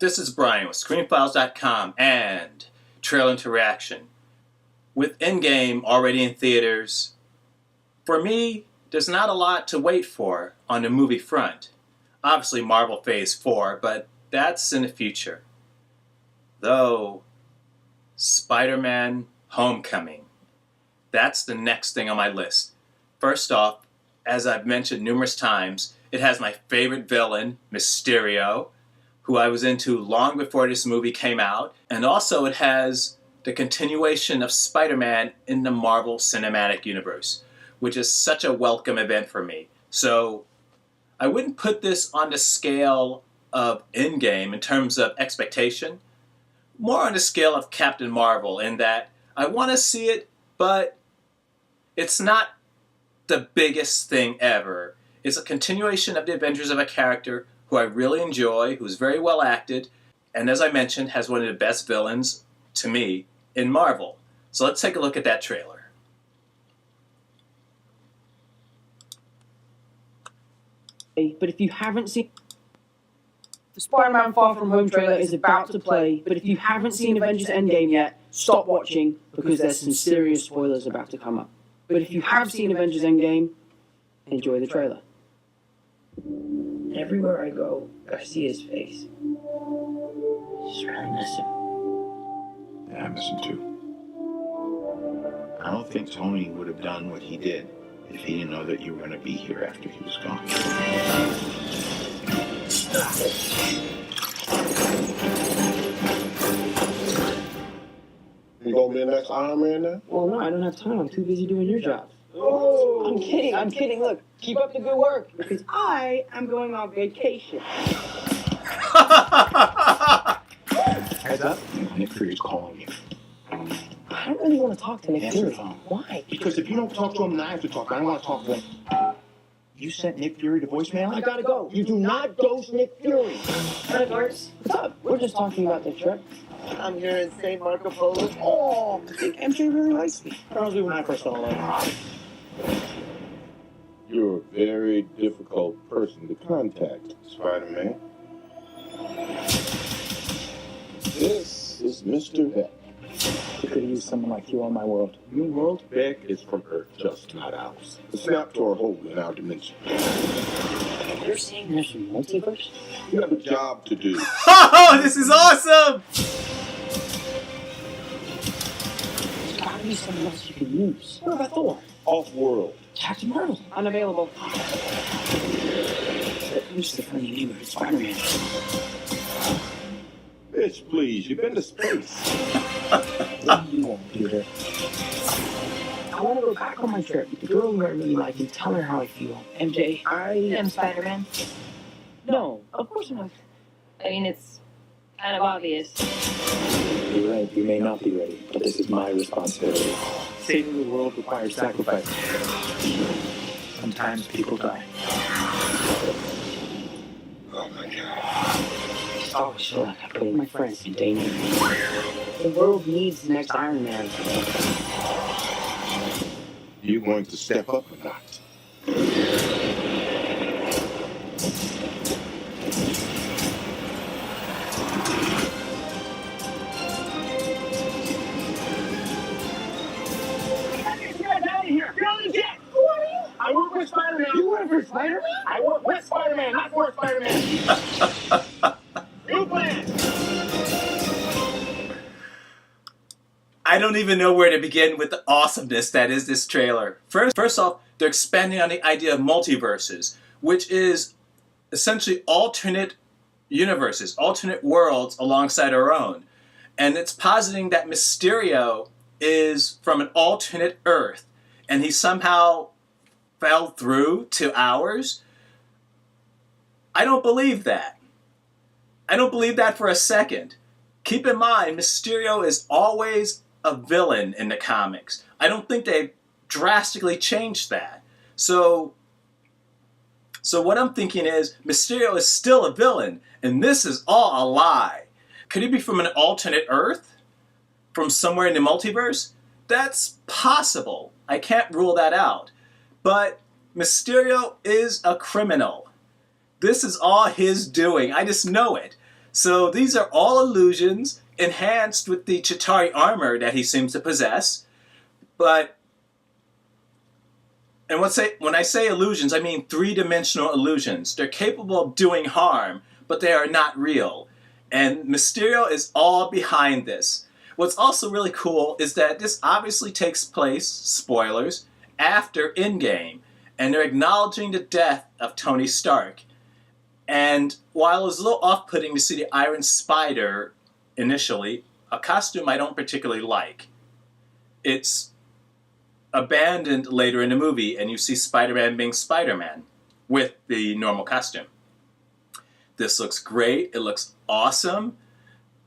This is Brian with ScreenFiles.com and Trailer Interaction. With Endgame already in theaters, for me, there's not a lot to wait for on the movie front. Obviously Marvel Phase 4, but that's in the future. Though, Spider-Man Homecoming. That's the next thing on my list. First off, as I've mentioned numerous times, it has my favorite villain, Mysterio, who I was into long before this movie came out. And also it has the continuation of Spider-Man in the Marvel Cinematic Universe, which is such a welcome event for me. So I wouldn't put this on the scale of Endgame in terms of expectation, more on the scale of Captain Marvel in that I want to see it, but it's not the biggest thing ever. It's a continuation of the Avengers of a character who I really enjoy, who's very well acted, and as I mentioned, has one of the best villains, to me, in Marvel. So let's take a look at that trailer. But if you haven't seen... The Spider-Man Far From Home trailer is about to play, but if you haven't seen Avengers Endgame yet, stop watching, because there's some serious spoilers about to come up. But if you have seen Avengers Endgame, enjoy the trailer. Everywhere I go, I see his face. Just really miss him. Yeah, I miss him too. I don't think Tony would have done what he did if he didn't know that you were going to be here after he was gone. You gonna be the next Iron Man now? Well, no, I don't have time. I'm too busy doing your job. Oh! I'm kidding. Look, keep up the good work, because I am going on vacation. Heads up, Nick Fury's calling you. I don't really want to talk to Nick Answer the Fury. phone. Why? Because if you don't talk to him, then I have to talk. I don't want to talk to him. You sent Nick Fury to voicemail? I gotta go. You do not ghost Nick Fury. Hey, Doris. What's up? We're just talking about the trip. I'm here in St. Marco Polo. Oh, I think MJ really likes me. Probably when I first saw him. You're a very difficult person to contact, Spider-Man. This is Mr. Beck. We could use someone like you on my world. Your world, Beck, is from Earth, just not ours. The snap to our hole in our dimension. You're saying there's a multiverse? You have a job to do. Oh, this is awesome! There's gotta be someone else you can use. What about Thor? Off-world. Captain Marvel. Unavailable. Who's the funny neighborhood Spider-Man? Bitch, please, you've been to space. You won't, Peter. I want to go back on my trip with the girl who I really like and tell her how I feel. MJ, I am Spider-Man. No, of course not. I mean, it's kind of obvious. You're right, you may not be ready, but this is my responsibility. Saving the world requires sacrifice. Sometimes people die. Oh my God. I just always feel like I'm putting my friends in danger. The world needs the next Iron Man. You going to step up or not? I work with Spider-Man. You work for Spider-Man? I work with Spider-Man, not for Spider-Man. New plan. I don't even know where to begin with the awesomeness that is this trailer. First off, they're expanding on the idea of multiverses, which is essentially alternate universes, alternate worlds alongside our own. And it's positing that Mysterio is from an alternate Earth, and he somehow fell through to ours. I don't believe that. I don't believe that for a second. Keep in mind, Mysterio is always a villain in the comics. I don't think they've drastically changed that. So what I'm thinking is, Mysterio is still a villain, and this is all a lie. Could he be from an alternate Earth? From somewhere in the multiverse? That's possible. I can't rule that out. But Mysterio is a criminal. This is all his doing. I just know it. So these are all illusions enhanced with the Chitauri armor that he seems to possess. But, and when I say illusions, I mean three-dimensional illusions. They're capable of doing harm, but they are not real. And Mysterio is all behind this. What's also really cool is that this obviously takes place, spoilers, after Endgame. And they're acknowledging the death of Tony Stark. And while it was a little off-putting to see the Iron Spider initially, a costume I don't particularly like, it's abandoned later in the movie, and you see Spider-Man being Spider-Man with the normal costume. This looks great. It looks awesome.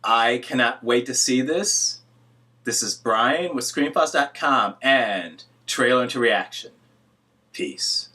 I cannot wait to see this. This is Brian with ScreenFiles.com and Trailer into Reaction. Peace.